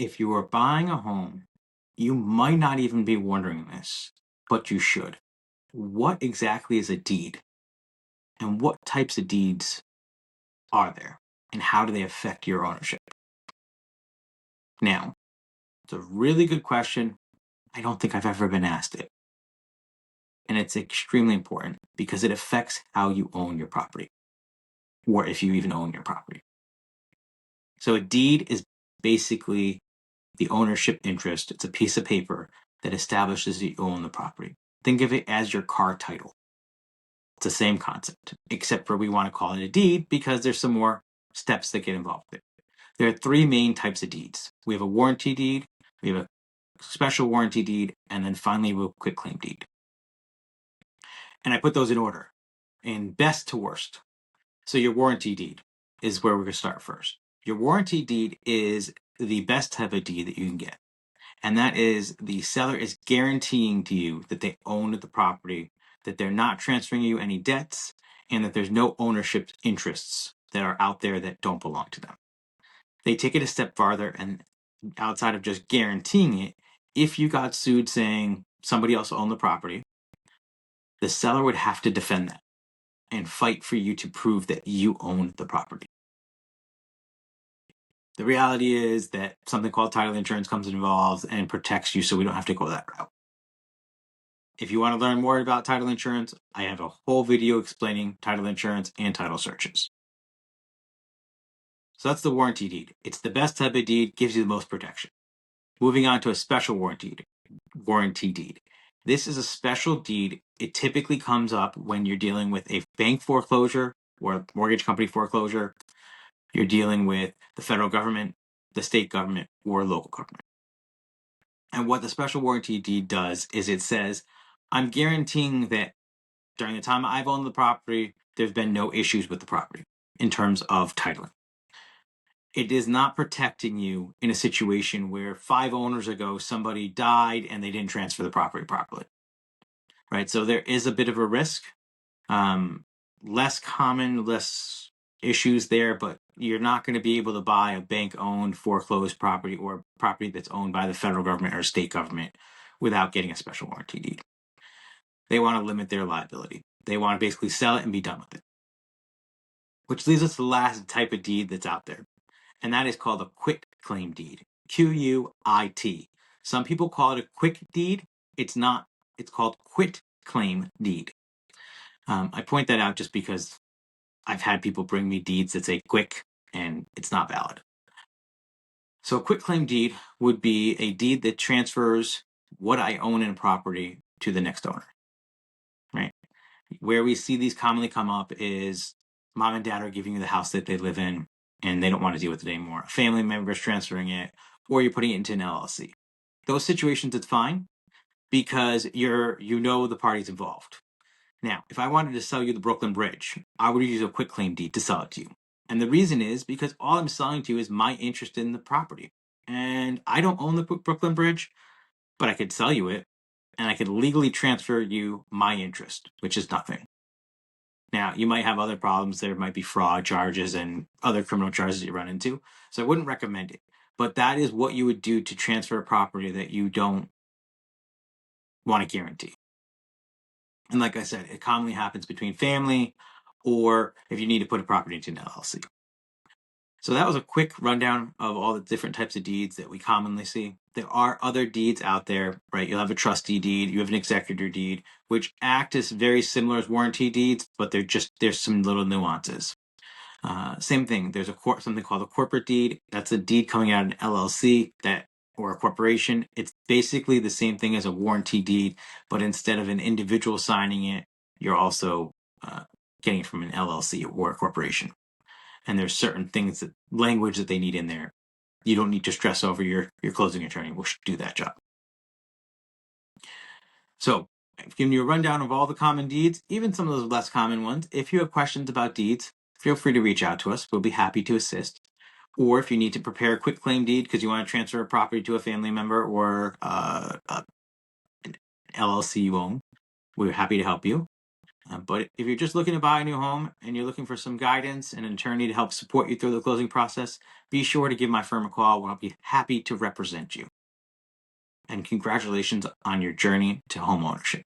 if you are buying a home, you might not even be wondering this, but you should. What exactly is a deed? And what types of deeds are there? And how do they affect your ownership? Now, it's a really good question. I don't think I've ever been asked it. And it's extremely important because it affects how you own your property, or if you even own your property. So a deed is basically the ownership interest. It's a piece of paper that establishes that you own the property. Think of it as your car title. It's the same concept, except for we want to call it a deed because there's some more steps that get involved with it. There are three main types of deeds. We have a warranty deed, we have a special warranty deed, and then finally we have a quitclaim deed. And I put those in order, in best to worst. So your warranty deed is where we're going to start first. Your warranty deed is the best type of deed that you can get. And that is the seller is guaranteeing to you that they own the property, that they're not transferring you any debts, and that there's no ownership interests that are out there that don't belong to them. They take it a step farther, and outside of just guaranteeing it, if you got sued saying somebody else owned the property, the seller would have to defend that and fight for you to prove that you own the property. The reality is that something called title insurance comes involved and protects you, so we don't have to go that route. If you want to learn more about title insurance, I have a whole video explaining title insurance and title searches. So that's the warranty deed. It's the best type of deed, gives you the most protection. Moving on to a special warranty deed. This is a special deed. It typically comes up when you're dealing with a bank foreclosure or a mortgage company foreclosure. You're dealing with the federal government, the state government, or local government. And what the special warranty deed does is it says, I'm guaranteeing that during the time I've owned the property, there's been no issues with the property in terms of titling. It is not protecting you in a situation where 5 owners ago somebody died and they didn't transfer the property properly. Right? So there is a bit of a risk. Less common, less issues there, but you're not going to be able to buy a bank-owned foreclosed property or property that's owned by the federal government or state government without getting a special warranty deed. They want to limit their liability. They want to basically sell it and be done with it. Which leads us to the last type of deed that's out there, and that is called a quitclaim deed. Q-U-I-T. Some people call it a quick deed. It's not. It's called quitclaim deed. I point that out just because I've had people bring me deeds that say quick, and it's not valid. So a quitclaim deed would be a deed that transfers what I own in a property to the next owner. Right? Where we see these commonly come up is mom and dad are giving you the house that they live in, and they don't want to deal with it anymore. A family member is transferring it, or you're putting it into an LLC. Those situations, it's fine because you know the parties involved. Now, if I wanted to sell you the Brooklyn Bridge, I would use a quitclaim deed to sell it to you. And the reason is because all I'm selling to you is my interest in the property. And I don't own the Brooklyn Bridge, but I could sell you it, and I could legally transfer you my interest, which is nothing. Now, you might have other problems. There might be fraud charges and other criminal charges you run into. So I wouldn't recommend it. But that is what you would do to transfer a property that you don't want to guarantee. And like I said, it commonly happens between family or if you need to put a property into an LLC. So that was a quick rundown of all the different types of deeds that we commonly see. There are other deeds out there, right? You'll have a trustee deed, you have an executor deed, which act as very similar as warranty deeds, but there's some little nuances. Same thing. There's something called a corporate deed. That's a deed coming out of an LLC or a corporation. It's basically the same thing as a warranty deed, but instead of an individual signing it, you're also getting it from an LLC or a corporation. And there's certain things language that they need in there. You don't need to stress over your closing attorney. We'll do that job. So I've given you a rundown of all the common deeds, even some of those less common ones. If you have questions about deeds, feel free to reach out to us. We'll be happy to assist. Or if you need to prepare a quitclaim deed because you want to transfer a property to a family member or an LLC you own, we're happy to help you. But if you're just looking to buy a new home and you're looking for some guidance and an attorney to help support you through the closing process, be sure to give my firm a call, where I'll be happy to represent you. And congratulations on your journey to home ownership.